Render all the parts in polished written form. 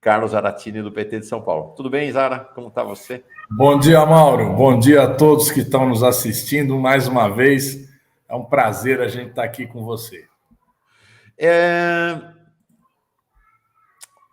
Carlos Zaratini, do PT de São Paulo. Tudo bem, Zara? Como está você? Bom dia, Mauro. Bom dia a todos que estão nos assistindo mais uma vez. É um prazer a gente estar aqui com você.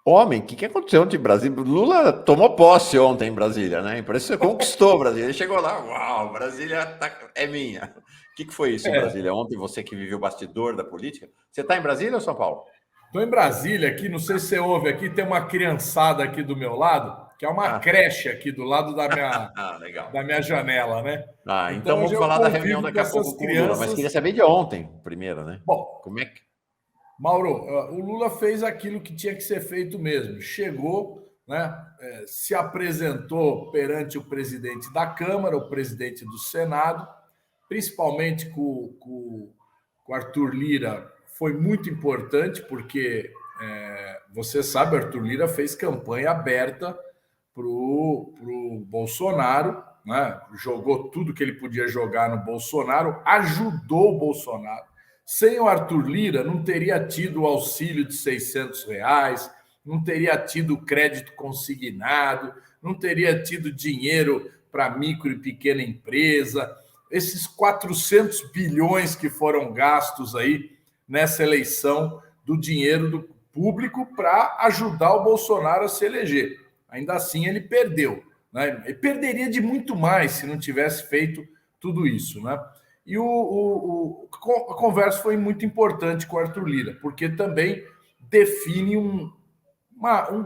Homem, o que aconteceu ontem em Brasília? Lula tomou posse ontem em Brasília, né? Impressionante, conquistou Brasília. Ele chegou lá, uau, Brasília é minha. O que foi isso em Brasília ontem? Você que viveu o bastidor da política. Você está em Brasília ou São Paulo? Estou em Brasília aqui, não sei se você ouve aqui, tem uma criançada aqui do meu lado, que é uma creche aqui do lado Legal. da minha janela, né? Então hoje vamos eu falar da reunião convivo com daqui a pouco essas com o Lula, mas crianças. queria saber de ontem, primeiro, né? Bom, Como é que... Mauro, o Lula fez aquilo que tinha que ser feito mesmo. Chegou, né, se apresentou perante o presidente da Câmara, o presidente do Senado, principalmente com o Arthur Lira, foi muito importante, porque você sabe, Arthur Lira fez campanha aberta para o Bolsonaro, né? Jogou tudo que ele podia jogar no Bolsonaro, ajudou o Bolsonaro. Sem o Arthur Lira, não teria tido o auxílio de R$ 600, não teria tido crédito consignado, não teria tido dinheiro para micro e pequena empresa. Esses 400 bilhões que foram gastos aí nessa eleição do dinheiro do público para ajudar o Bolsonaro a se eleger. Ainda assim, ele perdeu. Né? Ele perderia de muito mais se não tivesse feito tudo isso. Né? E a conversa foi muito importante com o Arthur Lira, porque também define um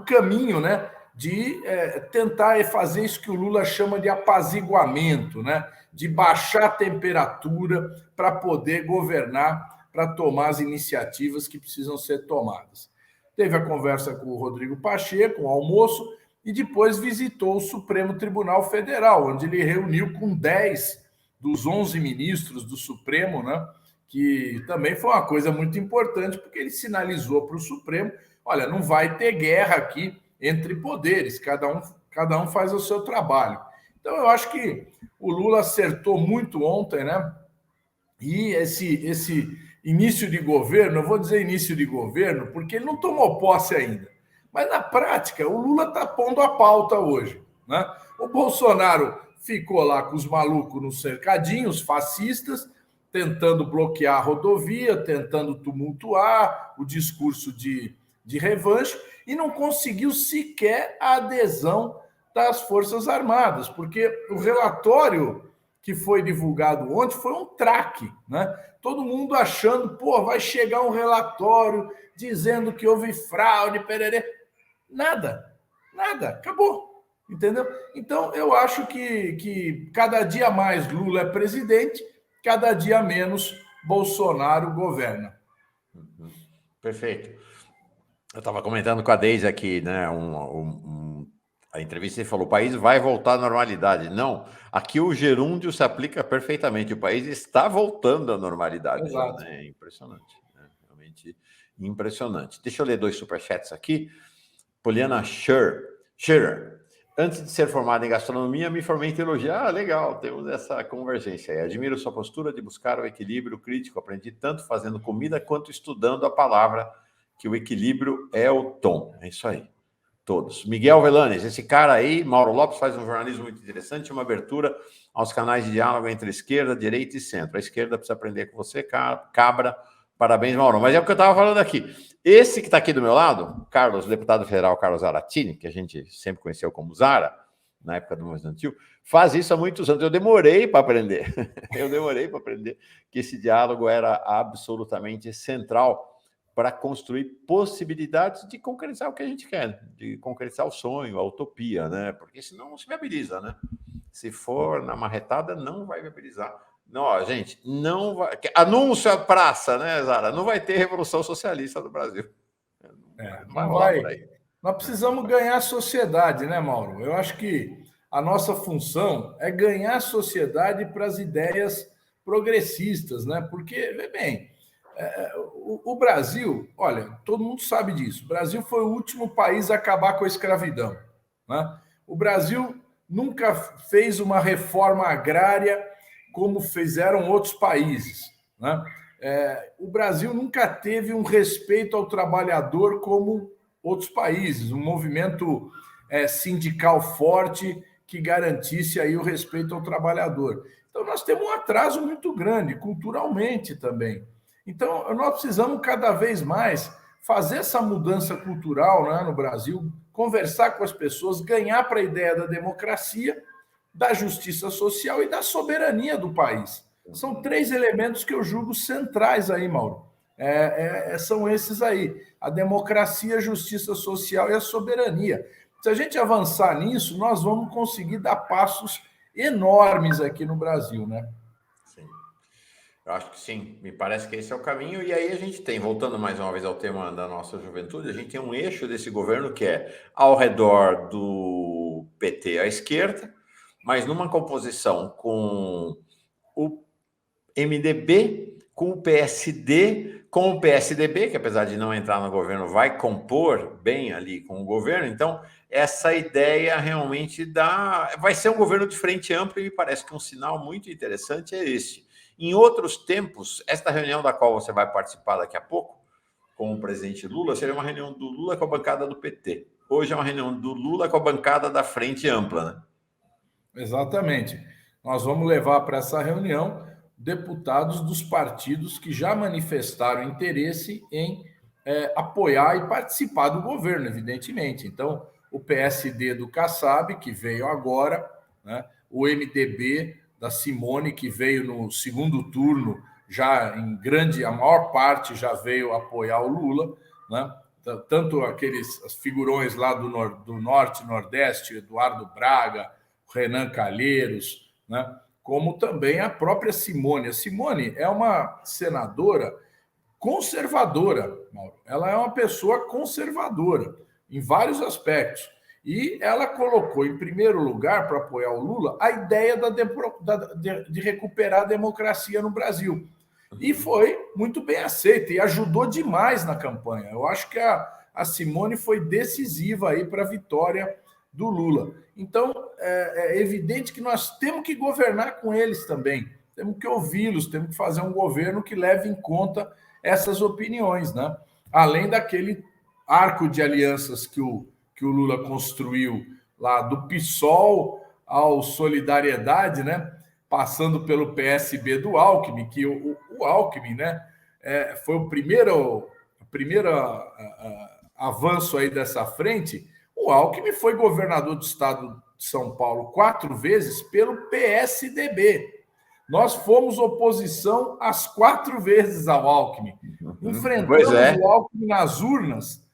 caminho, né, de tentar fazer isso que o Lula chama de apaziguamento, né, de baixar a temperatura para poder governar, para tomar as iniciativas que precisam ser tomadas. Teve a conversa com o Rodrigo Pacheco, um almoço, e depois visitou o Supremo Tribunal Federal, onde ele reuniu com 10 dos 11 ministros do Supremo, né, que também foi uma coisa muito importante, porque ele sinalizou para o Supremo: olha, não vai ter guerra aqui entre poderes, cada um faz o seu trabalho. Então, eu acho que o Lula acertou muito ontem, né? E esse início de governo, eu vou dizer início de governo, porque ele não tomou posse ainda. Mas, na prática, o Lula está pondo a pauta hoje. Né? O Bolsonaro ficou lá com os malucos no cercadinho, os fascistas, tentando bloquear a rodovia, tentando tumultuar o discurso de revanche, e não conseguiu sequer a adesão das Forças Armadas, porque o relatório que foi divulgado ontem foi um traque, né? Todo mundo achando, vai chegar um relatório dizendo que houve fraude, pererê. Nada, acabou, entendeu? Então, eu acho que cada dia mais Lula é presidente, cada dia menos Bolsonaro governa. Perfeito. Eu estava comentando com a Deise aqui, né? A entrevista, ele falou: o país vai voltar à normalidade. Não, aqui o gerúndio se aplica perfeitamente. O país está voltando à normalidade. Exato. Já, né? É impressionante, né? Realmente impressionante. Deixa eu ler 2 superchats aqui. Poliana Scherer. Antes de ser formado em gastronomia, me formei em teologia. Legal, temos essa convergência aí. Admiro sua postura de buscar o equilíbrio crítico. Aprendi tanto fazendo comida quanto estudando a palavra, que o equilíbrio é o tom. É isso aí. Todos. Miguel Velanes, esse cara aí, Mauro Lopes, faz um jornalismo muito interessante, uma abertura aos canais de diálogo entre esquerda, direita e centro. A esquerda precisa aprender com você, cabra. Parabéns, Mauro. Mas é o que eu estava falando aqui. Esse que está aqui do meu lado, Carlos, deputado federal Carlos Zaratini, que a gente sempre conheceu como Zara, na época do Movimento Estudantil, faz isso há muitos anos. Eu demorei para aprender. Que esse diálogo era absolutamente central para construir possibilidades de concretizar o que a gente quer, de concretizar o sonho, a utopia, né? Porque senão não se viabiliza, né? Se for na marretada, não vai viabilizar. Não, gente, não vai. Anúncio à praça, né, Zara? Não vai ter revolução socialista no Brasil. Não vai rolar por aí. Nós precisamos ganhar a sociedade, né, Mauro? Eu acho que a nossa função é ganhar a sociedade para as ideias progressistas, né? Porque, vê bem, o Brasil, olha, todo mundo sabe disso. O Brasil foi o último país a acabar com a escravidão. Né? O Brasil nunca fez uma reforma agrária como fizeram outros países. Né? O Brasil nunca teve um respeito ao trabalhador como outros países, um movimento sindical forte que garantisse aí o respeito ao trabalhador. Então, nós temos um atraso muito grande, culturalmente também. Então, nós precisamos cada vez mais fazer essa mudança cultural, né, no Brasil, conversar com as pessoas, ganhar para a ideia da democracia, da justiça social e da soberania do país. São 3 elementos que eu julgo centrais aí, Mauro. São esses aí: a democracia, a justiça social e a soberania. Se a gente avançar nisso, nós vamos conseguir dar passos enormes aqui no Brasil, né? Sim. Eu acho que sim, me parece que esse é o caminho. E aí a gente tem, voltando mais uma vez ao tema da nossa juventude, a gente tem um eixo desse governo que é ao redor do PT à esquerda, mas numa composição com o MDB, com o PSD, com o PSDB, que apesar de não entrar no governo, vai compor bem ali com o governo. Então, essa ideia realmente vai ser um governo de frente ampla, e me parece que um sinal muito interessante é esse. Em outros tempos, esta reunião da qual você vai participar daqui a pouco, com o presidente Lula, seria uma reunião do Lula com a bancada do PT. Hoje é uma reunião do Lula com a bancada da frente ampla, né? Exatamente. Nós vamos levar para essa reunião deputados dos partidos que já manifestaram interesse em apoiar e participar do governo, evidentemente. Então, o PSD do Kassab, que veio agora, né? O MDB da Simone, que veio no segundo turno, já em grande, a maior parte já veio apoiar o Lula, né? Tanto aqueles figurões lá do Norte e Nordeste, Eduardo Braga, Renan Calheiros, né? Como também a própria Simone. A Simone é uma senadora conservadora, Mauro. Ela é uma pessoa conservadora em vários aspectos. E ela colocou em primeiro lugar, para apoiar o Lula, a ideia de recuperar a democracia no Brasil. E foi muito bem aceita e ajudou demais na campanha. Eu acho que a Simone foi decisiva aí para a vitória do Lula. Então, é evidente que nós temos que governar com eles também. Temos que ouvi-los, temos que fazer um governo que leve em conta essas opiniões, né? Além daquele arco de alianças que o Lula construiu lá do PSOL ao Solidariedade, né? Passando pelo PSB do Alckmin, que o Alckmin, né? Foi o primeiro avanço aí dessa frente. O Alckmin foi governador do estado de São Paulo 4 vezes pelo PSDB. Nós fomos oposição às 4 vezes ao Alckmin. Enfrentamos o Alckmin nas urnas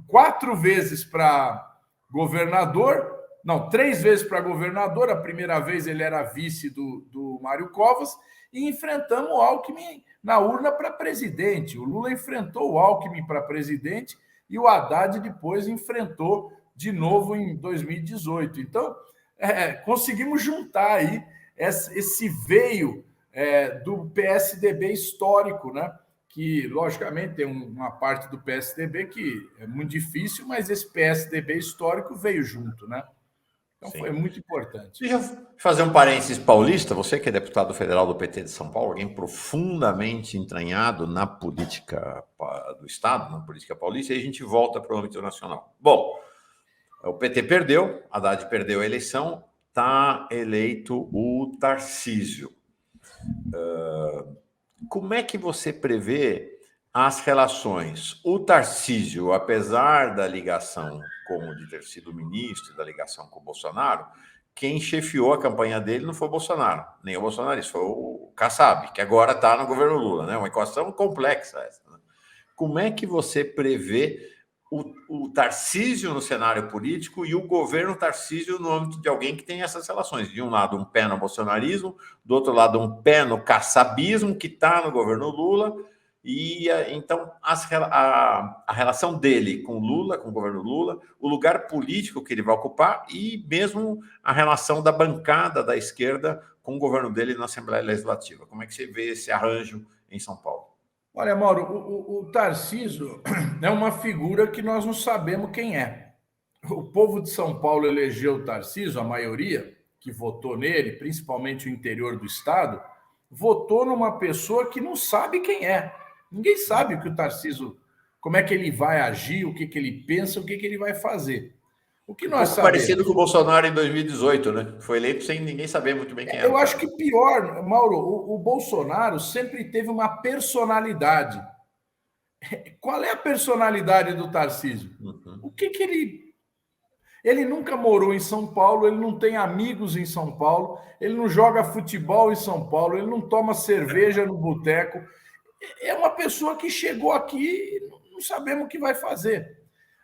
4 vezes para governador, não, 3 vezes para governador. A primeira vez ele era vice do Mário Covas, e enfrentamos o Alckmin na urna para presidente. O Lula enfrentou o Alckmin para presidente e o Haddad depois enfrentou de novo em 2018. Então, conseguimos juntar aí esse veio do PSDB histórico, né? Que, logicamente, tem uma parte do PSDB que é muito difícil, mas esse PSDB histórico veio junto, né? Então, sim, foi muito importante. Deixa eu fazer um parênteses paulista. Você que é deputado federal do PT de São Paulo, alguém profundamente entranhado na política do Estado, na política paulista, e a gente volta para o âmbito nacional. Bom, o PT perdeu, Haddad perdeu a eleição, está eleito o Tarcísio. Como é que você prevê as relações? O Tarcísio, apesar da ligação como de ter sido ministro, da ligação com o Bolsonaro, quem chefiou a campanha dele não foi o Bolsonaro, nem o bolsonarista, foi o Kassab, que agora está no governo Lula, né? Uma equação complexa essa, né? Como é que você prevê o Tarcísio no cenário político e o governo Tarcísio no âmbito de alguém que tem essas relações? De um lado, um pé no bolsonarismo, do outro lado, um pé no kassabismo, que está no governo Lula. E então a relação dele com Lula, com o governo Lula, o lugar político que ele vai ocupar e mesmo a relação da bancada da esquerda com o governo dele na Assembleia Legislativa. Como é que você vê esse arranjo em São Paulo? Olha, Mauro, o Tarcísio é uma figura que nós não sabemos quem é. O povo de São Paulo elegeu o Tarcísio, a maioria que votou nele, principalmente o interior do estado, votou numa pessoa que não sabe quem é. Ninguém sabe o que o Tarcísio como é que ele vai agir, o que ele pensa, o que ele vai fazer. O que nós sabemos... Parecido com o Bolsonaro em 2018, né? Foi eleito sem ninguém saber muito bem quem era. Eu acho que pior, Mauro, o Bolsonaro sempre teve uma personalidade. Qual é a personalidade do Tarcísio? O que ele... Ele nunca morou em São Paulo, ele não tem amigos em São Paulo, ele não joga futebol em São Paulo, ele não toma cerveja no boteco. É uma pessoa que chegou aqui e não sabemos o que vai fazer.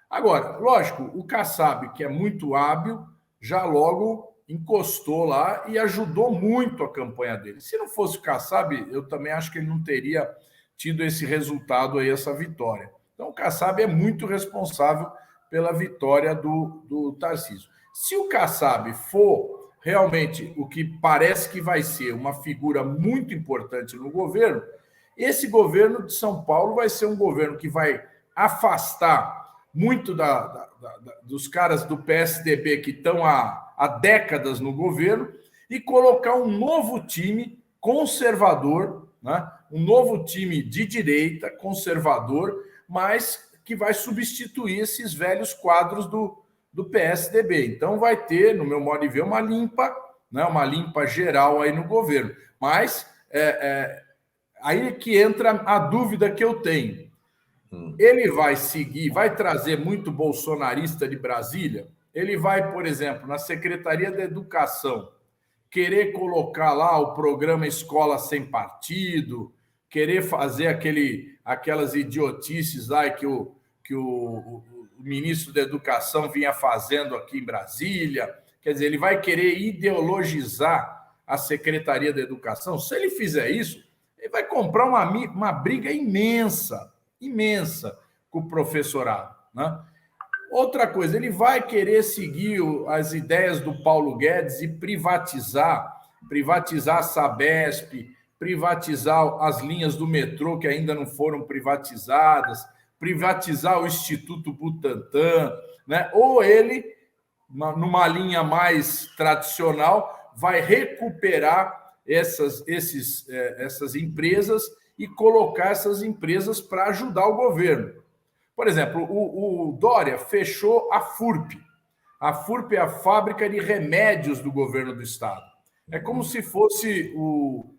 Agora, lógico, o Kassab, que é muito hábil, já logo encostou lá e ajudou muito a campanha dele. Se não fosse o Kassab, eu também acho que ele não teria tido esse resultado aí, essa vitória. Então, o Kassab é muito responsável pela vitória do Tarcísio. Se o Kassab for realmente o que parece que vai ser uma figura muito importante no governo, esse governo de São Paulo vai ser um governo que vai afastar muito dos caras do PSDB que estão há décadas no governo e colocar um novo time conservador, né? Um novo time de direita, conservador, mas que vai substituir esses velhos quadros do PSDB. Então vai ter, no meu modo de ver, uma limpa, né, uma limpa geral aí no governo. Mas aí que entra a dúvida que eu tenho. Ele vai seguir, vai trazer muito bolsonarista de Brasília? Ele vai, por exemplo, na Secretaria da Educação, querer colocar lá o programa Escola Sem Partido, querer fazer aquelas idiotices lá que o ministro da Educação vinha fazendo aqui em Brasília. Quer dizer, ele vai querer ideologizar a Secretaria da Educação. Se ele fizer isso, ele vai comprar uma briga imensa com o professorado, né? Outra coisa, ele vai querer seguir as ideias do Paulo Guedes e privatizar a Sabesp, privatizar as linhas do metrô que ainda não foram privatizadas, privatizar o Instituto Butantan, né? Ou ele, numa linha mais tradicional, vai recuperar essas empresas e colocar essas empresas para ajudar o governo. Por exemplo, o Dória fechou a FURP. A FURP é a fábrica de remédios do governo do estado. É como se fosse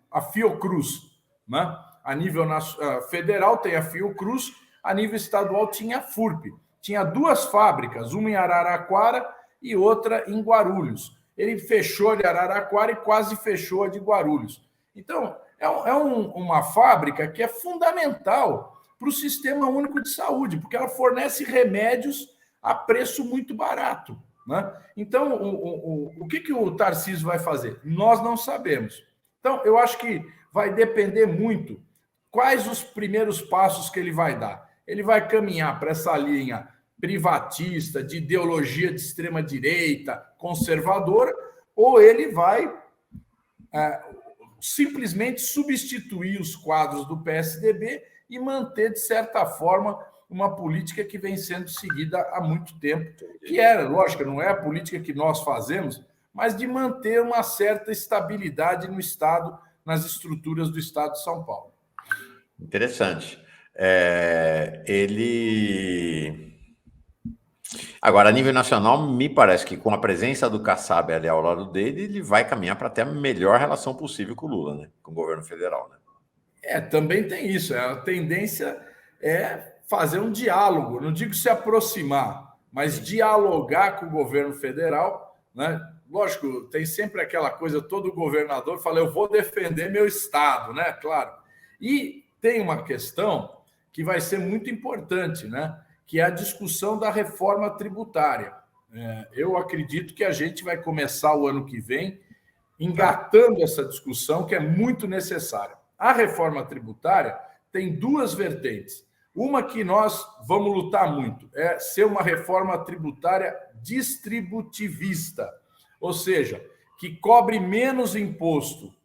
a Fiocruz, né? A nível federal tem a Fiocruz, a nível estadual tinha a FURP. Tinha duas fábricas, uma em Araraquara e outra em Guarulhos. Ele fechou a de Araraquara e quase fechou a de Guarulhos. Então, é uma fábrica que é fundamental para o Sistema Único de Saúde, porque ela fornece remédios a preço muito barato, né? Então, o que o Tarcísio vai fazer? Nós não sabemos. Então, eu acho que vai depender muito quais os primeiros passos que ele vai dar. Ele vai caminhar para essa linha privatista, de ideologia de extrema-direita, conservadora, ou ele vai simplesmente substituir os quadros do PSDB e manter, de certa forma, uma política que vem sendo seguida há muito tempo, que lógico, não é a política que nós fazemos, mas de manter uma certa estabilidade no Estado, nas estruturas do Estado de São Paulo. Interessante. Agora, a nível nacional, me parece que com a presença do Kassab ali ao lado dele, ele vai caminhar para ter a melhor relação possível com o Lula, né? Com o governo federal, né? Também tem isso. A tendência é fazer um diálogo, não digo se aproximar, mas dialogar com o governo federal, né? Lógico, tem sempre aquela coisa, todo governador fala, eu vou defender meu estado, né? Claro. E tem uma questão que vai ser muito importante, né? Que é a discussão da reforma tributária. Eu acredito que a gente vai começar o ano que vem engatando essa discussão, que é muito necessária. A reforma tributária tem duas vertentes. Uma que nós vamos lutar muito é ser uma reforma tributária distributivista, ou seja, que cobre menos imposto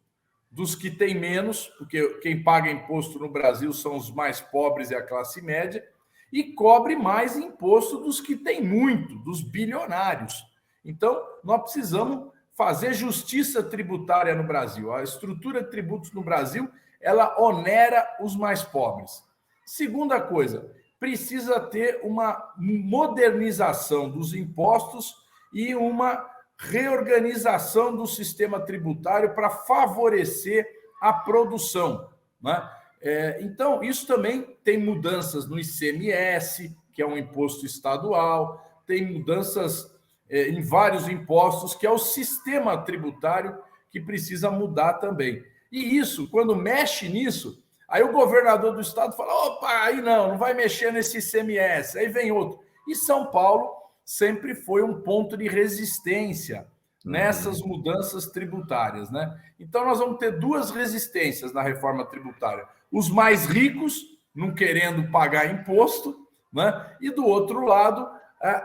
dos que têm menos, porque quem paga imposto no Brasil são os mais pobres e a classe média, e cobre mais imposto dos que têm muito, dos bilionários. Então, nós precisamos fazer justiça tributária no Brasil. A estrutura de tributos no Brasil, ela onera os mais pobres. Segunda coisa, precisa ter uma modernização dos impostos e uma reorganização do sistema tributário para favorecer a produção, né? Então, isso também tem mudanças no ICMS, que é um imposto estadual, tem mudanças em vários impostos, que é o sistema tributário que precisa mudar também. E isso, quando mexe nisso, aí o governador do estado fala, opa, aí não vai mexer nesse ICMS, aí vem outro. E São Paulo sempre foi um ponto de resistência nessas mudanças tributárias, né? Então, nós vamos ter duas resistências na reforma tributária. Os mais ricos não querendo pagar imposto, né? E do outro lado,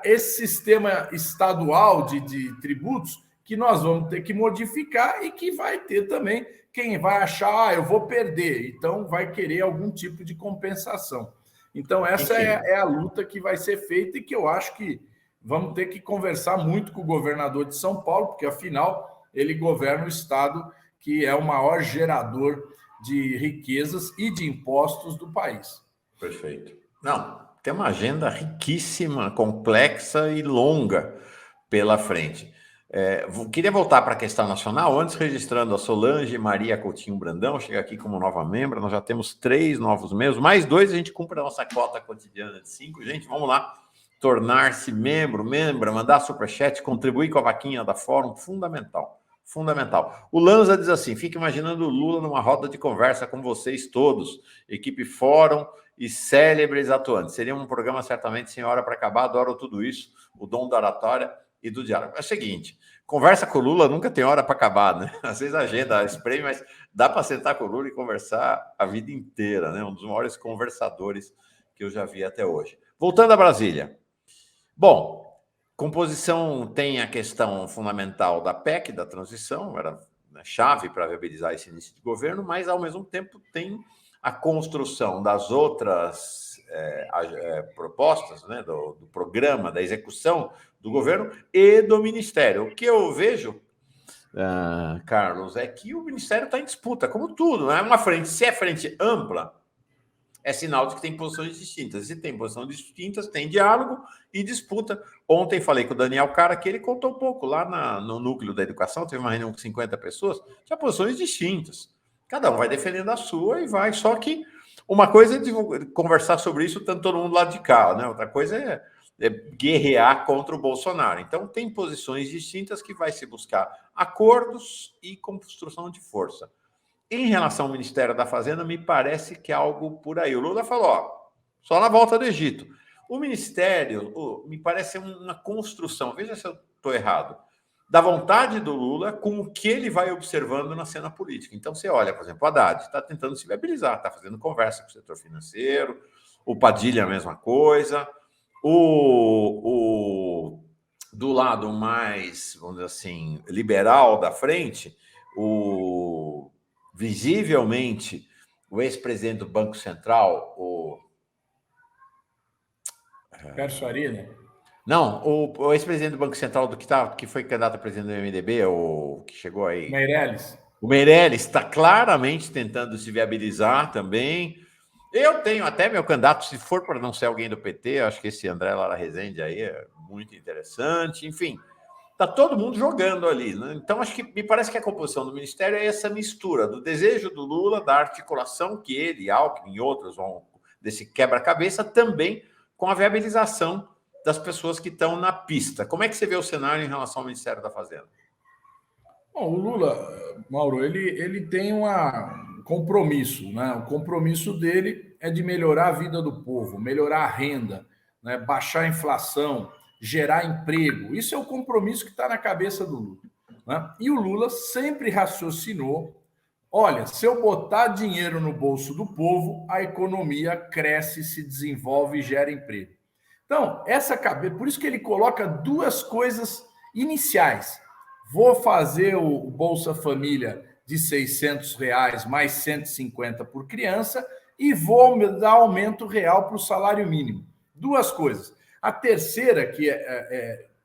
esse sistema estadual de tributos que nós vamos ter que modificar e que vai ter também quem vai achar, eu vou perder, então vai querer algum tipo de compensação. Então, essa é a luta que vai ser feita e que eu acho que vamos ter que conversar muito com o governador de São Paulo, porque, afinal, ele governa o estado que é o maior gerador de riquezas e de impostos do país. Perfeito. Não, tem uma agenda riquíssima, complexa e longa pela frente. Queria voltar para a questão nacional, antes registrando a Solange Maria Coutinho Brandão, chega aqui como nova membro, nós já temos 3 novos membros, mais 2 a gente cumpre a nossa cota cotidiana de 5. Gente, vamos lá, tornar-se membro, mandar superchat, contribuir com a vaquinha da Fórum, fundamental. O Lanza diz assim, fica imaginando o Lula numa roda de conversa com vocês todos, equipe Fórum e célebres atuantes. Seria um programa certamente sem hora para acabar, adoro tudo isso, o dom da oratória e do diálogo. É o seguinte, conversa com o Lula nunca tem hora para acabar, né? Às vezes a agenda espreme, mas dá para sentar com o Lula e conversar a vida inteira, né? Um dos maiores conversadores que eu já vi até hoje. Voltando a Brasília. Bom, composição tem a questão fundamental da PEC, da transição, era chave para viabilizar esse início de governo, mas, ao mesmo tempo, tem a construção das outras propostas, né, do programa, da execução do governo e do Ministério. O que eu vejo, Carlos, é que o Ministério está em disputa, como tudo, não é uma frente. Se é frente ampla, é sinal de que tem posições distintas. Se tem posições distintas, tem diálogo e disputa. Ontem falei com o Daniel Cara, que ele contou um pouco lá no núcleo da educação, teve uma reunião com 50 pessoas, tinha posições distintas. Cada um vai defendendo a sua e vai. Só que uma coisa é de conversar sobre isso, tanto todo mundo lá de cá, né? Outra coisa é guerrear contra o Bolsonaro. Então, tem posições distintas que vai se buscar acordos e construção de força. Em relação ao Ministério da Fazenda, me parece que é algo por aí. O Lula falou, só na volta do Egito. O Ministério, me parece uma construção, veja se eu estou errado, da vontade do Lula com o que ele vai observando na cena política. Então, você olha, por exemplo, o Haddad está tentando se viabilizar, está fazendo conversa com o setor financeiro, o Padilha a mesma coisa, do lado mais, vamos dizer assim, liberal da frente, visivelmente, o ex-presidente do Banco Central, Pércio Arina? Não, o ex-presidente do Banco Central que foi candidato a presidente do MDB, o que chegou aí. Meirelles. O Meirelles está claramente tentando se viabilizar também. Eu tenho até meu candidato, se for para não ser alguém do PT, acho que esse André Lara Rezende aí é muito interessante. Enfim, está todo mundo jogando ali, né? Então, acho que me parece que a composição do Ministério é essa mistura do desejo do Lula, da articulação que ele, Alckmin e outros vão desse quebra-cabeça, também com a viabilização das pessoas que estão na pista. Como é que você vê o cenário em relação ao Ministério da Fazenda? Bom, o Lula, Mauro, ele tem um compromisso, né? O compromisso dele é de melhorar a vida do povo, melhorar a renda, né? Baixar a inflação, gerar emprego. Isso é o compromisso que está na cabeça do Lula, né? E o Lula sempre raciocinou: olha, se eu botar dinheiro no bolso do povo, a economia cresce, se desenvolve e gera emprego. Então, essa cabeça, por isso que ele coloca duas coisas iniciais. Vou fazer o Bolsa Família de R$600 mais 150 por criança e vou dar aumento real para o salário mínimo. Duas coisas. A terceira, que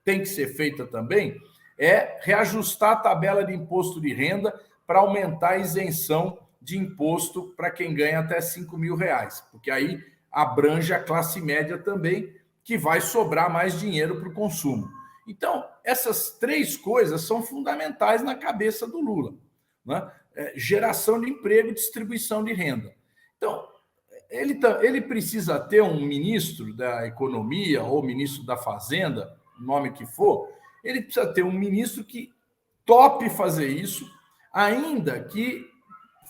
tem que ser feita também, é reajustar a tabela de imposto de renda para aumentar a isenção de imposto para quem ganha até R$5.000, porque aí abrange a classe média também, que vai sobrar mais dinheiro para o consumo. Então, essas três coisas são fundamentais na cabeça do Lula, né? Geração de emprego e distribuição de renda. Então, ele precisa ter um ministro da Economia ou ministro da Fazenda, nome que for, ele precisa ter um ministro que tope fazer isso, ainda que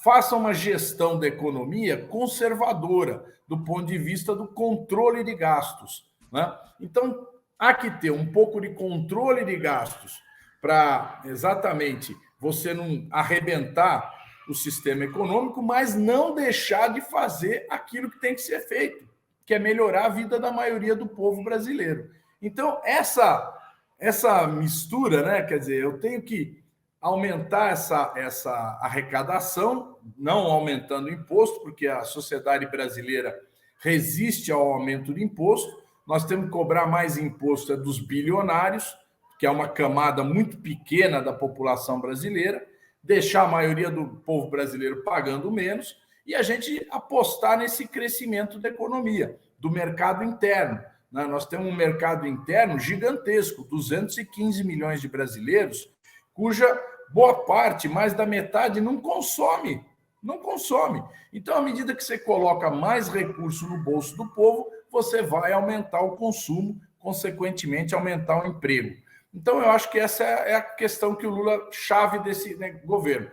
faça uma gestão da economia conservadora, do ponto de vista do controle de gastos, né? Então, há que ter um pouco de controle de gastos para exatamente você não arrebentar o sistema econômico, mas não deixar de fazer aquilo que tem que ser feito, que é melhorar a vida da maioria do povo brasileiro. Então, essa mistura, né? Quer dizer, eu tenho que aumentar essa arrecadação, não aumentando o imposto, porque a sociedade brasileira resiste ao aumento de imposto. Nós temos que cobrar mais imposto dos bilionários, que é uma camada muito pequena da população brasileira, deixar a maioria do povo brasileiro pagando menos e a gente apostar nesse crescimento da economia, do mercado interno. Nós temos um mercado interno gigantesco, 215 milhões de brasileiros, cuja boa parte, mais da metade, não consome. Não consome. Então, à medida que você coloca mais recurso no bolso do povo, você vai aumentar o consumo, consequentemente, aumentar o emprego. Então, eu acho que essa é a questão que o Lula chave desse governo.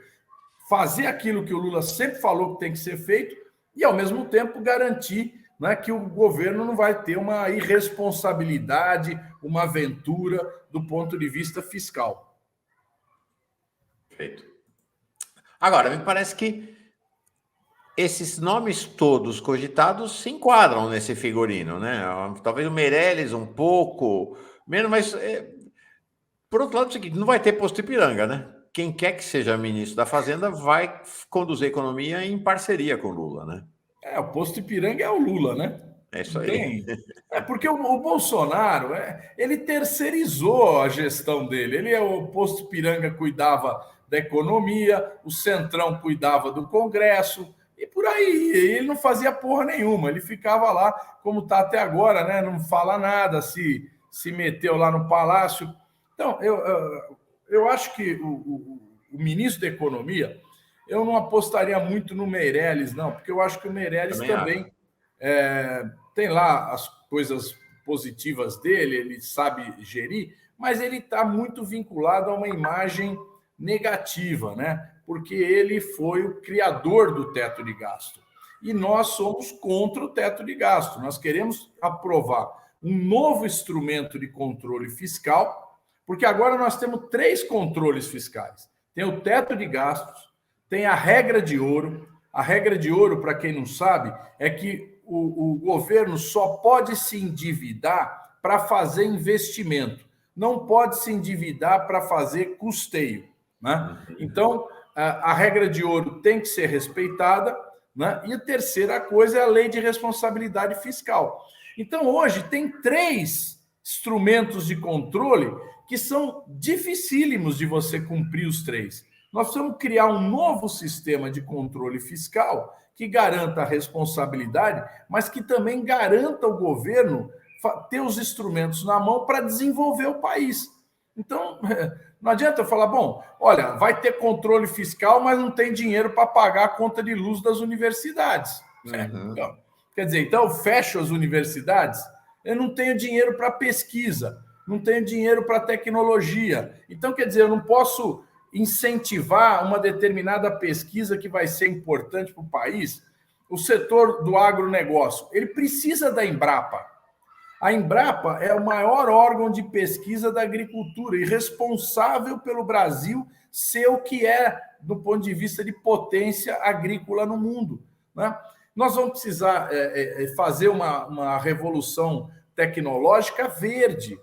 Fazer aquilo que o Lula sempre falou que tem que ser feito e, ao mesmo tempo, garantir, né, que o governo não vai ter uma irresponsabilidade, uma aventura do ponto de vista fiscal. Perfeito. Agora, me parece que esses nomes todos cogitados se enquadram nesse figurino, né? Talvez o Meirelles um pouco menos, mas por outro lado é o seguinte, não vai ter posto Ipiranga, né? Quem quer que seja ministro da Fazenda vai conduzir a economia em parceria com o Lula, né? O posto Ipiranga é o Lula, né? É isso aí. Porque o Bolsonaro, ele terceirizou a gestão dele. O posto Ipiranga cuidava da economia, o Centrão cuidava do Congresso, e por aí. Ele não fazia porra nenhuma. Ele ficava lá, como está até agora, né? Não fala nada, se meteu lá no Palácio. Então, eu acho que o ministro da Economia, eu não apostaria muito no Meirelles, não, porque eu acho que o Meirelles também tem lá as coisas positivas dele, ele sabe gerir, mas ele está muito vinculado a uma imagem negativa, né? Porque ele foi o criador do teto de gasto. E nós somos contra o teto de gasto. Nós queremos aprovar um novo instrumento de controle fiscal, porque agora nós temos 3 controles fiscais. Tem o teto de gastos, tem a regra de ouro. A regra de ouro, para quem não sabe, é que o governo só pode se endividar para fazer investimento, não pode se endividar para fazer custeio, né? Então, a regra de ouro tem que ser respeitada, né? E a terceira coisa é a lei de responsabilidade fiscal. Então, hoje, tem 3 instrumentos de controle que são dificílimos de você cumprir os 3. Nós precisamos criar um novo sistema de controle fiscal que garanta a responsabilidade, mas que também garanta ao governo ter os instrumentos na mão para desenvolver o país. Então, não adianta eu falar, bom, olha, vai ter controle fiscal, mas não tem dinheiro para pagar a conta de luz das universidades. Então, quer dizer, então fecho as universidades, eu não tenho dinheiro para pesquisa, não tenho dinheiro para tecnologia. Então, quer dizer, eu não posso incentivar uma determinada pesquisa que vai ser importante para o país. O setor do agronegócio, ele precisa da Embrapa. A Embrapa é o maior órgão de pesquisa da agricultura e responsável pelo Brasil ser o que é do ponto de vista de potência agrícola no mundo, né? Nós vamos precisar fazer uma revolução tecnológica verde,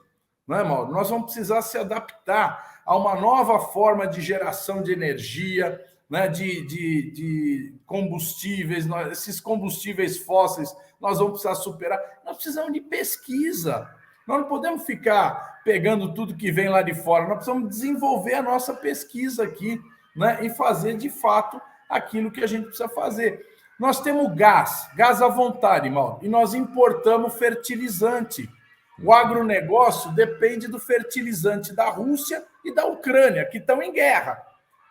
não é, Mauro? Nós vamos precisar se adaptar a uma nova forma de geração de energia, né, de combustíveis, esses combustíveis fósseis, nós vamos precisar superar. Nós precisamos de pesquisa. Nós não podemos ficar pegando tudo que vem lá de fora. Nós precisamos desenvolver a nossa pesquisa aqui, né, e fazer, de fato, aquilo que a gente precisa fazer. Nós temos gás à vontade, Mauro, e nós importamos fertilizante. O agronegócio depende do fertilizante da Rússia e da Ucrânia, que estão em guerra.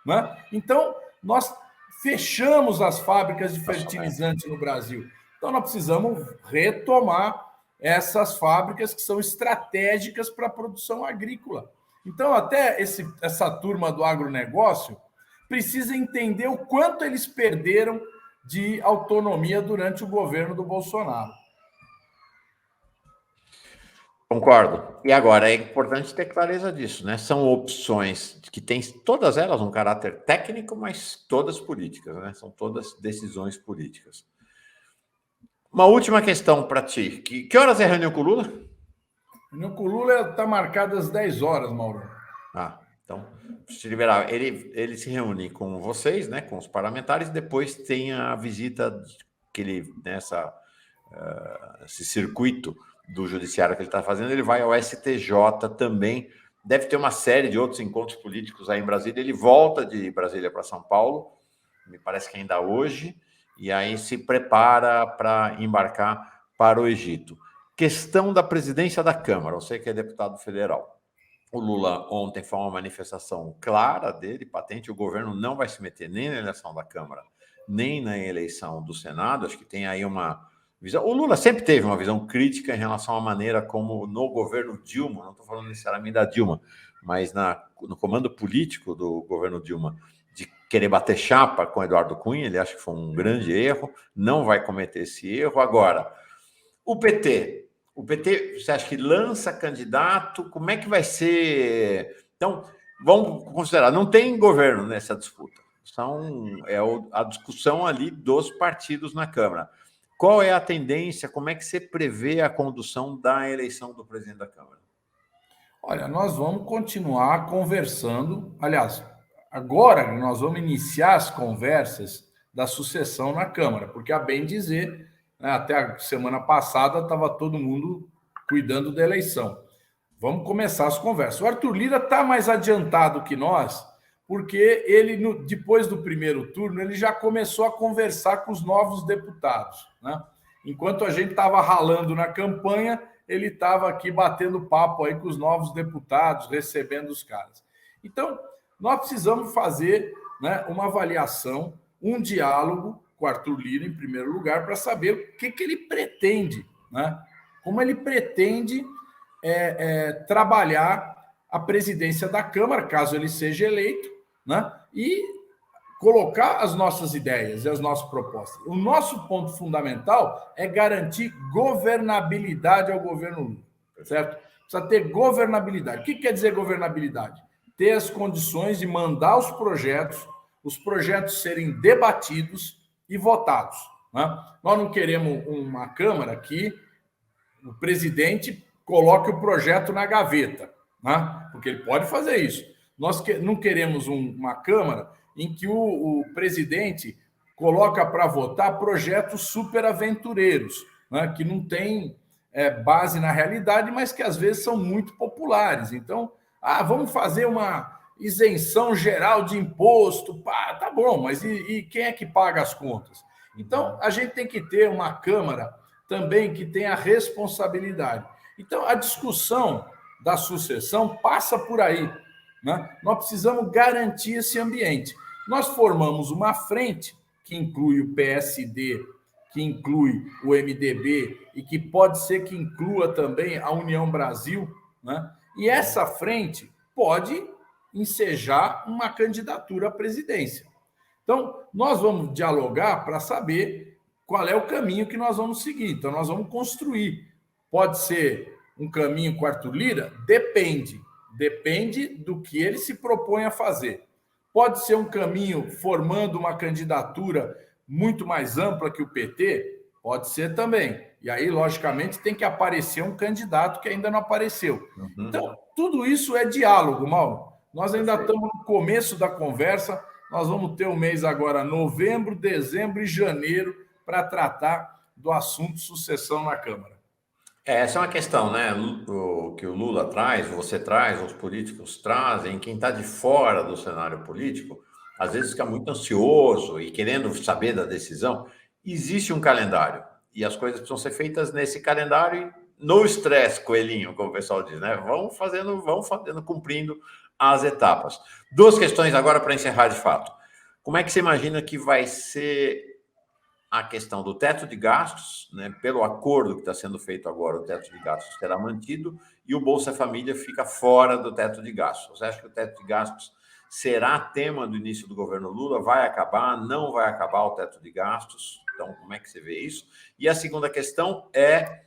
Né? Então, nós fechamos as fábricas de fertilizante no Brasil. Então, nós precisamos retomar essas fábricas que são estratégicas para a produção agrícola. Então, até essa turma do agronegócio precisa entender o quanto eles perderam de autonomia durante o governo do Bolsonaro. Concordo. E agora, é importante ter clareza disso, né? São opções que têm todas elas um caráter técnico, mas todas políticas, né? São todas decisões políticas. Uma última questão para ti. Que horas é a reunião com o Lula? A reunião com o Lula está marcada às 10 horas, Mauro. Então, se liberar, ele se reúne com vocês, né? Com os parlamentares, depois tem a visita que ele, esse circuito do judiciário que ele está fazendo, ele vai ao STJ também, deve ter uma série de outros encontros políticos aí em Brasília, ele volta de Brasília para São Paulo, me parece que ainda hoje, e aí se prepara para embarcar para o Egito. Questão da presidência da Câmara, você que é deputado federal. O Lula ontem foi uma manifestação clara dele, patente, o governo não vai se meter nem na eleição da Câmara, nem na eleição do Senado, acho que tem aí uma visão. O Lula sempre teve uma visão crítica em relação à maneira como no governo Dilma, não estou falando necessariamente da Dilma, mas no comando político do governo Dilma, de querer bater chapa com Eduardo Cunha, ele acha que foi um grande erro, não vai cometer esse erro. Agora, o PT, você acha que lança candidato? Como é que vai ser? Então, vamos considerar, não tem governo nessa disputa. A discussão ali dos partidos na Câmara. Qual é a tendência? Como é que você prevê a condução da eleição do presidente da Câmara? Olha, nós vamos continuar conversando. Aliás, agora nós vamos iniciar as conversas da sucessão na Câmara, porque, a bem dizer, né, até a semana passada estava todo mundo cuidando da eleição. Vamos começar as conversas. O Arthur Lira está mais adiantado que nós, porque ele, depois do primeiro turno, ele já começou a conversar com os novos deputados. Né? Enquanto a gente estava ralando na campanha, ele estava aqui batendo papo aí com os novos deputados, recebendo os caras. Então, nós precisamos fazer, né, uma avaliação, um diálogo com o Arthur Lira, em primeiro lugar, para saber o que ele pretende, né? Como ele pretende trabalhar a presidência da Câmara, caso ele seja eleito, né? E colocar as nossas ideias e as nossas propostas. O nosso ponto fundamental é garantir governabilidade ao governo Lula, certo? Precisa ter governabilidade. O que quer dizer governabilidade? Ter as condições de mandar os projetos serem debatidos e votados. Né? Nós não queremos uma Câmara que o presidente coloque o projeto na gaveta, né? Porque ele pode fazer isso. Nós não queremos uma Câmara em que o presidente coloca para votar projetos superaventureiros, né, que não tem base na realidade, mas que às vezes são muito populares. Então, vamos fazer uma isenção geral de imposto, tá bom, mas e quem é que paga as contas? Então, a gente tem que ter uma Câmara também que tenha responsabilidade. Então, a discussão da sucessão passa por aí. Né? Nós precisamos garantir esse ambiente. Nós formamos uma frente que inclui o PSD, que inclui o MDB e que pode ser que inclua também a União Brasil, né? E essa frente pode ensejar uma candidatura à presidência. Então, nós vamos dialogar para saber qual é o caminho que nós vamos seguir. Então, nós vamos construir. Pode ser um caminho com Arthur Lira? Depende. Depende do que ele se propõe a fazer. Pode ser um caminho formando uma candidatura muito mais ampla que o PT? Pode ser também. E aí, logicamente, tem que aparecer um candidato que ainda não apareceu. Então, tudo isso é diálogo, Mauro. Nós ainda estamos no começo da conversa. Nós vamos ter um mês agora, novembro, dezembro e janeiro, para tratar do assunto sucessão na Câmara. Essa é uma questão, né? O que o Lula traz, você traz, os políticos trazem, quem está de fora do cenário político, às vezes fica muito ansioso e querendo saber da decisão. existe um calendário e as coisas precisam ser feitas nesse calendário, no estresse, coelhinho, como o pessoal diz, né? Vão fazendo, cumprindo as etapas. Duas questões agora para encerrar de fato. Como é que você imagina que vai ser a questão do teto de gastos, né? Pelo acordo que está sendo feito agora, o teto de gastos será mantido e o Bolsa Família fica fora do teto de gastos. Você acha que o teto de gastos será tema do início do governo Lula? Vai acabar? Não vai acabar o teto de gastos? Então, como é que você vê isso? E a segunda questão é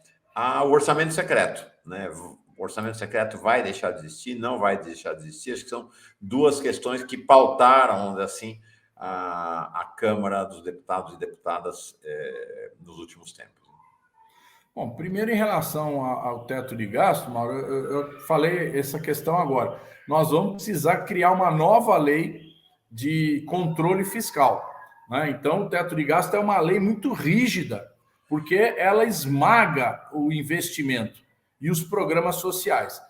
o orçamento secreto, né? O orçamento secreto vai deixar de existir? Não vai deixar de existir? Acho que são duas questões que pautaram, vamos dizer assim, a Câmara dos Deputados e Deputadas nos últimos tempos. Bom, primeiro em relação ao teto de gasto, Mauro, eu falei essa questão agora. Nós vamos precisar criar uma nova lei de controle fiscal, né? Então, o teto de gasto é uma lei muito rígida, porque ela esmaga o investimento e os programas sociais.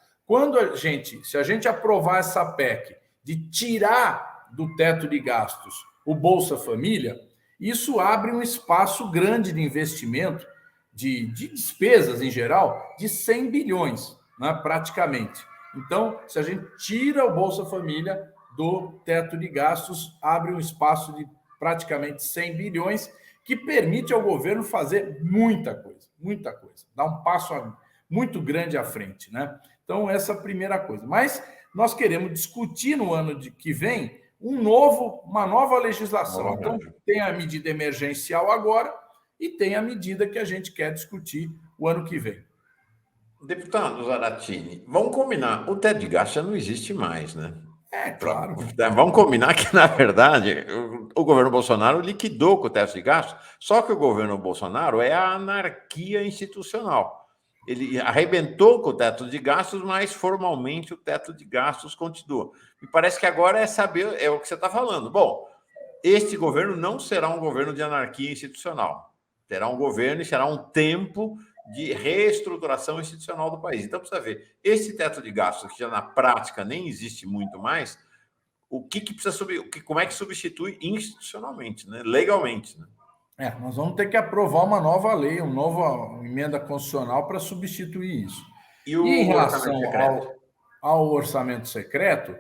Se a gente aprovar essa PEC de tirar do teto de gastos o Bolsa Família, isso abre um espaço grande de investimento, de despesas em geral, de 100 bilhões, né, praticamente. Então, se a gente tira o Bolsa Família do teto de gastos, abre um espaço de praticamente 100 bilhões, que permite ao governo fazer muita coisa, dar um passo muito grande à frente, né? Então, essa é a primeira coisa. Mas nós queremos discutir no ano que vem uma nova legislação. Então, tem a medida emergencial agora e tem a medida que a gente quer discutir o ano que vem. Deputado Zaratini, vamos combinar, o teto de gasto já não existe mais, né? Claro. Vamos combinar que, na verdade, o governo Bolsonaro liquidou com o teto de gasto, só que o governo Bolsonaro é a anarquia institucional. Ele arrebentou com o teto de gastos, mas formalmente o teto de gastos continua. Me parece que agora é saber, é o que você está falando. Bom, este governo não será um governo de anarquia institucional. Terá um governo e será um tempo de reestruturação institucional do país. Então, precisa ver, esse teto de gastos, que já na prática nem existe muito mais, o que precisa subir, como é que substitui institucionalmente, né? Legalmente, né? Nós vamos ter que aprovar uma nova lei, uma nova emenda constitucional para substituir isso. E em relação ao orçamento secreto,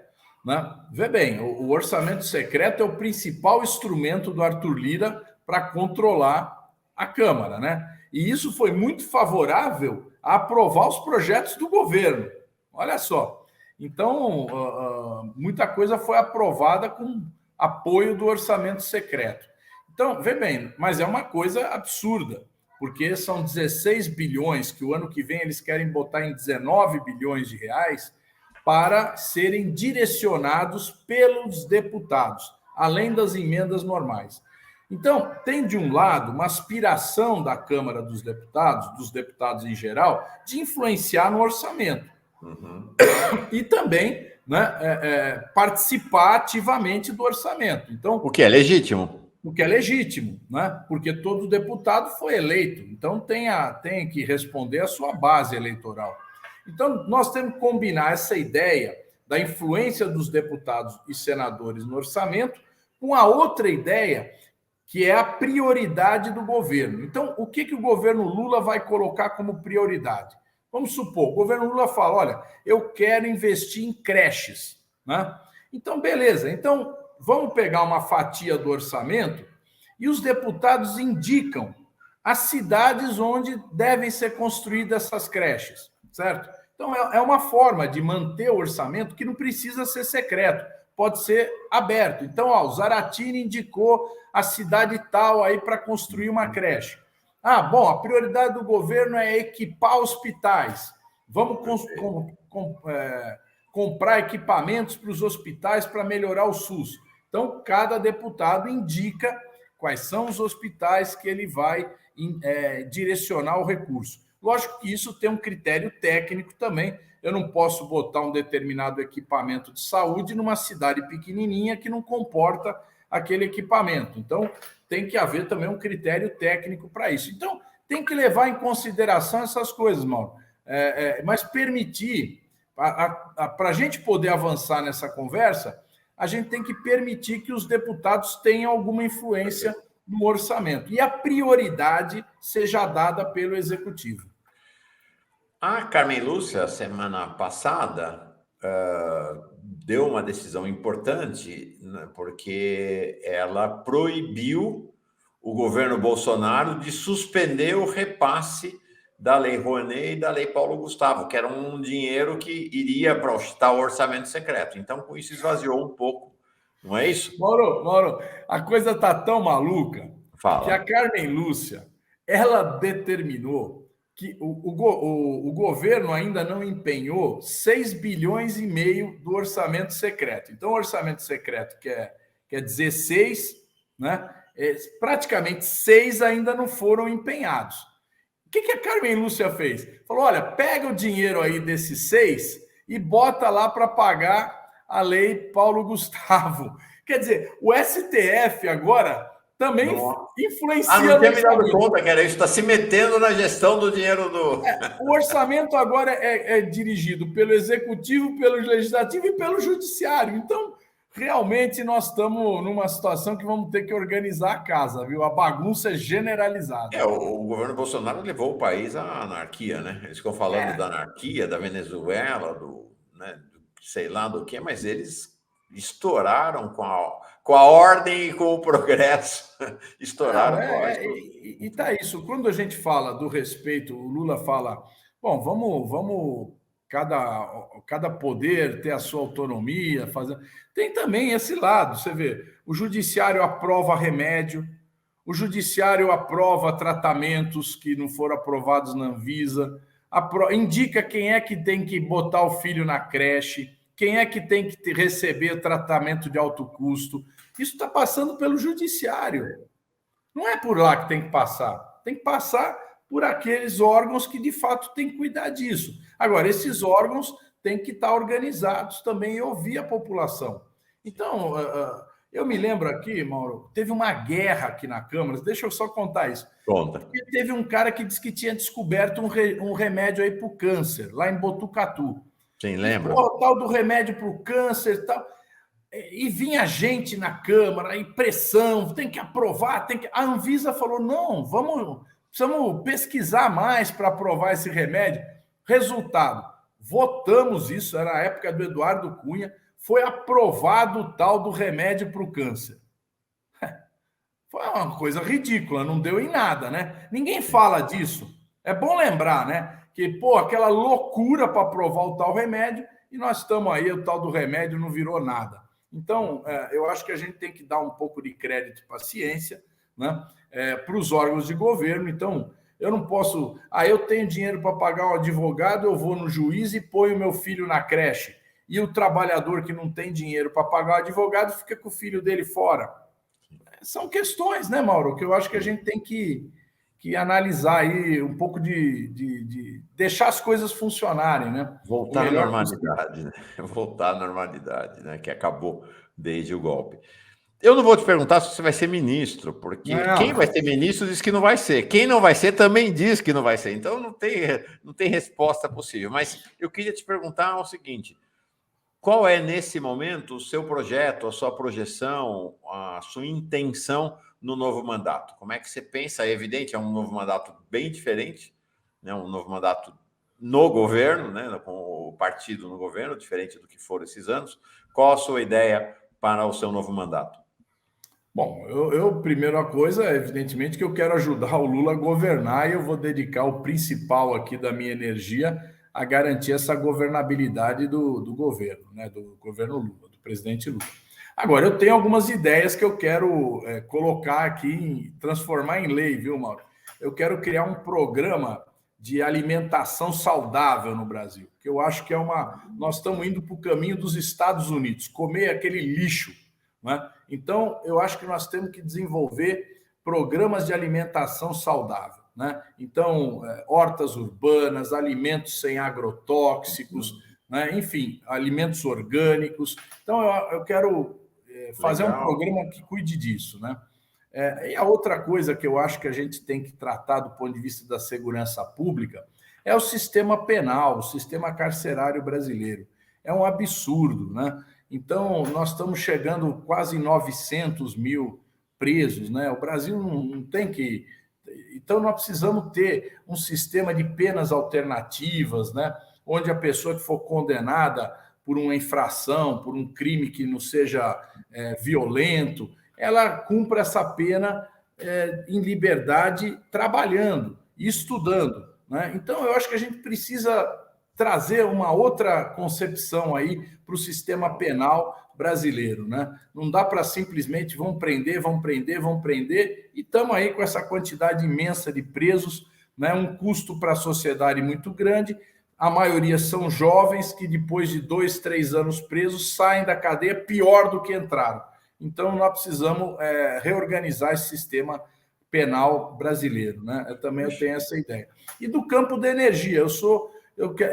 né? Vê bem, o orçamento secreto é o principal instrumento do Arthur Lira para controlar a Câmara, né? E isso foi muito favorável a aprovar os projetos do governo. Olha só. Então, muita coisa foi aprovada com apoio do orçamento secreto. Então, vê bem, mas é uma coisa absurda, porque são 16 bilhões que o ano que vem eles querem botar em 19 bilhões de reais para serem direcionados pelos deputados, além das emendas normais. Então, tem de um lado uma aspiração da Câmara dos deputados em geral, de influenciar no orçamento. E também, né, participar ativamente do orçamento. Então, o que é legítimo. O que é legítimo, né? Porque todo deputado foi eleito, então tem que responder à sua base eleitoral. Então, nós temos que combinar essa ideia da influência dos deputados e senadores no orçamento com a outra ideia, que é a prioridade do governo. Então, o que o governo Lula vai colocar como prioridade? Vamos supor, o governo Lula fala, olha, eu quero investir em creches, né? Então, beleza. Então, vamos pegar uma fatia do orçamento e os deputados indicam as cidades onde devem ser construídas essas creches, certo? Então, é uma forma de manter o orçamento que não precisa ser secreto, pode ser aberto. Então, o Zaratini indicou a cidade tal aí para construir uma creche. Bom, a prioridade do governo é equipar hospitais. Vamos comprar equipamentos para os hospitais para melhorar o SUS. Então, cada deputado indica quais são os hospitais que ele vai direcionar o recurso. Lógico que isso tem um critério técnico também. Eu não posso botar um determinado equipamento de saúde numa cidade pequenininha que não comporta aquele equipamento. Então, tem que haver também um critério técnico para isso. Então, tem que levar em consideração essas coisas, Mauro. Mas permitir, para a gente poder avançar nessa conversa, a gente tem que permitir que os deputados tenham alguma influência no orçamento. E a prioridade seja dada pelo Executivo. A Carmen Lúcia, semana passada, deu uma decisão importante, né, porque ela proibiu o governo Bolsonaro de suspender o repasse da Lei Rouanet e da Lei Paulo Gustavo, que era um dinheiro que iria para o tal orçamento secreto. Então, com isso, esvaziou um pouco. Não é isso? Mauro, a coisa está tão maluca que a Fala. Carmen Lúcia, ela determinou que o governo ainda não empenhou 6 bilhões e meio do orçamento secreto. Então, o orçamento secreto quer dizer 6, né? Praticamente 6 ainda não foram empenhados. O que a Carmen Lúcia fez? Falou, olha, pega o dinheiro aí desses 6 e bota lá para pagar a Lei Paulo Gustavo. Quer dizer, o STF agora também influencia não no tinha me dado orçamento. conta que era isso, está se metendo na gestão do dinheiro do... O orçamento agora é dirigido pelo Executivo, pelo Legislativo e pelo Judiciário. Então, realmente, nós estamos numa situação que vamos ter que organizar a casa, viu? A bagunça é generalizada. O governo Bolsonaro levou o país à anarquia, né? Eles ficam falando da anarquia, da Venezuela, né, sei lá do que, mas eles estouraram com a ordem e com o progresso. Estouraram com a... E tá isso. Quando a gente fala do respeito, o Lula fala, bom, vamos cada poder ter a sua autonomia, fazer. Tem também esse lado, você vê, o judiciário aprova remédio, o judiciário aprova tratamentos que não foram aprovados na Anvisa, indica quem é que tem que botar o filho na creche, quem é que tem que receber tratamento de alto custo. Isso está passando pelo judiciário. Não é por lá que tem que passar. Tem que passar por aqueles órgãos que, de fato, têm que cuidar disso. Agora, esses órgãos têm que estar organizados também e ouvir a população. Então, eu me lembro aqui, Mauro, teve uma guerra aqui na Câmara, deixa eu só contar isso. Conta. Teve um cara que disse que tinha descoberto um remédio aí para o câncer, lá em Botucatu. Sim, lembra? O tal do remédio para o câncer e tal. E vinha gente na Câmara, e pressão, tem que aprovar, tem que... A Anvisa falou, não, precisamos pesquisar mais para aprovar esse remédio. Resultado, votamos isso, era a época do Eduardo Cunha, foi aprovado o tal do remédio para o câncer. Foi uma coisa ridícula, não deu em nada, né? Ninguém fala disso. É bom lembrar, né? Que, aquela loucura para aprovar o tal remédio, e nós estamos aí, o tal do remédio não virou nada. Então, eu acho que a gente tem que dar um pouco de crédito para a ciência, né? Para os órgãos de governo. Então, eu não posso... eu tenho dinheiro para pagar um advogado, eu vou no juiz e ponho meu filho na creche. E o trabalhador que não tem dinheiro para pagar o advogado fica com o filho dele fora. São questões, né, Mauro, que eu acho que a gente tem que analisar aí um pouco de deixar as coisas funcionarem, né? Voltar à normalidade, né? Voltar à normalidade, né? Que acabou desde o golpe. Eu não vou te perguntar se você vai ser ministro, porque quem vai ser ministro diz que não vai ser. Quem não vai ser também diz que não vai ser. Então não tem resposta possível. Mas eu queria te perguntar o seguinte: qual é, nesse momento, o seu projeto, a sua projeção, a sua intenção no novo mandato? Como é que você pensa? É evidente, é um novo mandato bem diferente, né? Um novo mandato no governo, né? Com o partido no governo, diferente do que foram esses anos. Qual a sua ideia para o seu novo mandato? Bom, primeira coisa, evidentemente, que eu quero ajudar o Lula a governar e eu vou dedicar o principal aqui da minha energia a garantir essa governabilidade do governo, né? Do governo Lula, do presidente Lula. Agora, eu tenho algumas ideias que eu quero colocar aqui, transformar em lei, viu, Mauro? Eu quero criar um programa de alimentação saudável no Brasil, que eu acho que nós estamos indo para o caminho dos Estados Unidos, comer aquele lixo, né? Então, eu acho que nós temos que desenvolver programas de alimentação saudável, né? Então, hortas urbanas, alimentos sem agrotóxicos, né? Enfim, alimentos orgânicos. Então, eu quero fazer um programa que cuide disso, né? E a outra coisa que eu acho que a gente tem que tratar do ponto de vista da segurança pública é o sistema penal, o sistema carcerário brasileiro. É um absurdo, né? Então, nós estamos chegando quase em 900 mil presos, né? O Brasil não tem que... Então, nós precisamos ter um sistema de penas alternativas, né? Onde a pessoa que for condenada por uma infração, por um crime que não seja violento, ela cumpra essa pena em liberdade, trabalhando e estudando, né? Então, eu acho que a gente precisa trazer uma outra concepção aí para o sistema penal brasileiro, né? Não dá para simplesmente vão prender, e estamos aí com essa quantidade imensa de presos, né? Um custo para a sociedade muito grande. A maioria são jovens que depois de 2, 3 anos presos saem da cadeia pior do que entraram. Então, nós precisamos reorganizar esse sistema penal brasileiro, né? Eu tenho essa ideia. E do campo da energia,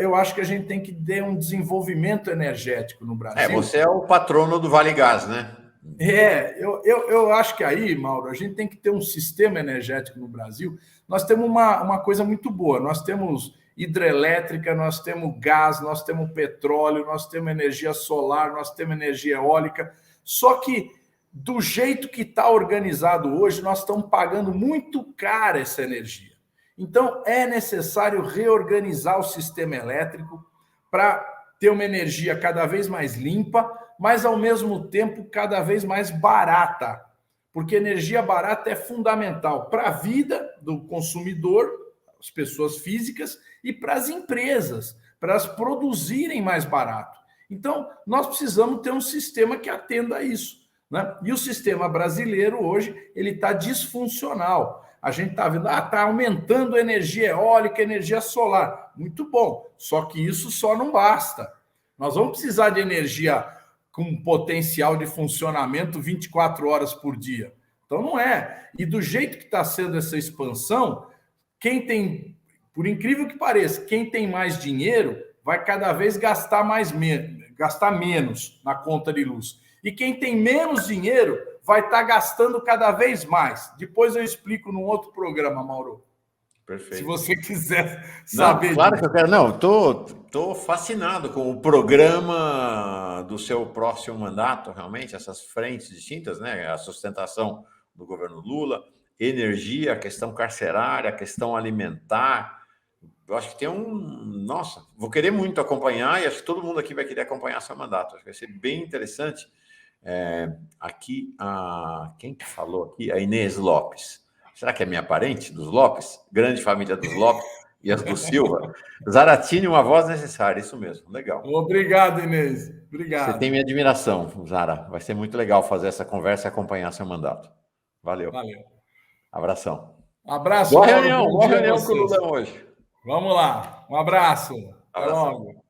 eu acho que a gente tem que ter um desenvolvimento energético no Brasil. Você é o patrono do Vale Gás, né? Eu acho que aí, Mauro, a gente tem que ter um sistema energético no Brasil. Nós temos uma coisa muito boa, nós temos hidrelétrica, nós temos gás, nós temos petróleo, nós temos energia solar, nós temos energia eólica, só que do jeito que está organizado hoje, nós estamos pagando muito cara essa energia. Então, é necessário reorganizar o sistema elétrico para ter uma energia cada vez mais limpa, mas, ao mesmo tempo, cada vez mais barata. Porque energia barata é fundamental para a vida do consumidor, as pessoas físicas, e para as empresas, para elas produzirem mais barato. Então, nós precisamos ter um sistema que atenda a isso, né? E o sistema brasileiro, hoje, ele está disfuncional. A gente está vendo, está aumentando a energia eólica, energia solar. Muito bom, só que isso só não basta. Nós vamos precisar de energia com potencial de funcionamento 24 horas por dia. Então, não é. E do jeito que está sendo essa expansão, quem tem, por incrível que pareça, quem tem mais dinheiro vai cada vez gastar menos na conta de luz. E quem tem menos dinheiro vai estar gastando cada vez mais. Depois eu explico num outro programa, Mauro. Perfeito. Se você quiser saber. Não, claro disso. Que eu quero. Não, estou fascinado com o programa do seu próximo mandato, realmente, essas frentes distintas, né? A sustentação do governo Lula, energia, a questão carcerária, a questão alimentar. Eu acho que tem Nossa, vou querer muito acompanhar, e acho que todo mundo aqui vai querer acompanhar seu mandato. Acho que vai ser bem interessante. Aqui, quem que falou aqui? A Inês Lopes. Será que é minha parente, dos Lopes? Grande família dos Lopes e as do Silva. Zaratini, uma voz necessária, isso mesmo, legal. Obrigado, Inês. Obrigado. Você tem minha admiração, Zara. Vai ser muito legal fazer essa conversa e acompanhar seu mandato. Valeu. Abração. Abraço. Boa reunião com o Lula hoje. Vamos lá. Um abraço. Até logo.